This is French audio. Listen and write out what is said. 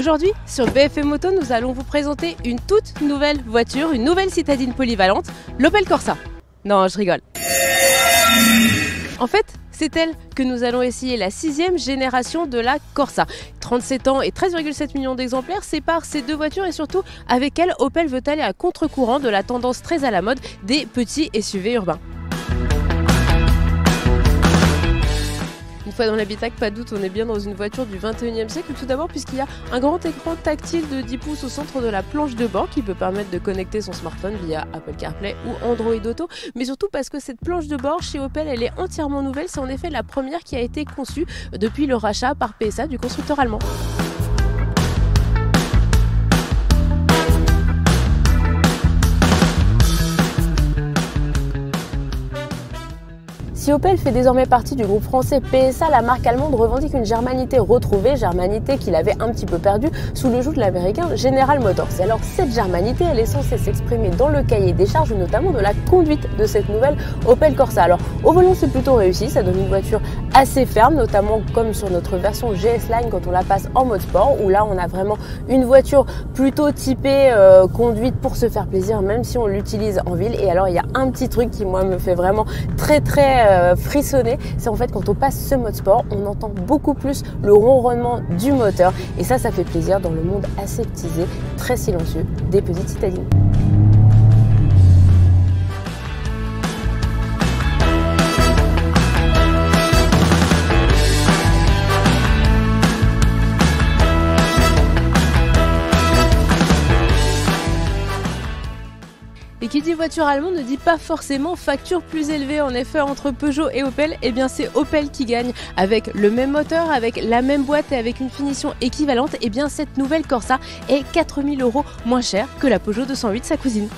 Aujourd'hui, sur BFM Moto, nous allons vous présenter une toute nouvelle voiture, une nouvelle citadine polyvalente, l'Opel Corsa. Non, je rigole. En fait, c'est elle que nous allons essayer, la 6e génération de la Corsa. 37 ans et 13,7 millions d'exemplaires séparent ces deux voitures et surtout, avec elle, Opel veut aller à contre-courant de la tendance très à la mode des petits SUV urbains. Une fois dans l'habitacle, pas de doute, on est bien dans une voiture du 21e siècle. Tout d'abord puisqu'il y a un grand écran tactile de 10 pouces au centre de la planche de bord qui peut permettre de connecter son smartphone via Apple CarPlay ou Android Auto. Mais surtout parce que cette planche de bord chez Opel, elle est entièrement nouvelle. C'est en effet la première qui a été conçue depuis le rachat par PSA du constructeur allemand. Si Opel fait désormais partie du groupe français PSA, la marque allemande revendique une germanité retrouvée, germanité qu'il avait un petit peu perdue sous le joug de l'américain General Motors. Et alors cette germanité, elle est censée s'exprimer dans le cahier des charges, notamment de la conduite de cette nouvelle Opel Corsa. Alors au volant c'est plutôt réussi, ça donne une voiture assez ferme, notamment comme sur notre version GS Line quand on la passe en mode sport, où là on a vraiment une voiture plutôt typée conduite pour se faire plaisir, même si on l'utilise en ville. Et alors il y a un petit truc qui moi me fait vraiment très frissonner, c'est en fait quand on passe ce mode sport, on entend beaucoup plus le ronronnement du moteur et ça fait plaisir dans le monde aseptisé, très silencieux des petites citadines. Et qui dit voiture allemande ne dit pas forcément facture plus élevée. En effet, entre Peugeot et Opel, eh bien c'est Opel qui gagne. Avec le même moteur, avec la même boîte et avec une finition équivalente, eh bien cette nouvelle Corsa est 4 000 € moins chère que la Peugeot 208, sa cousine.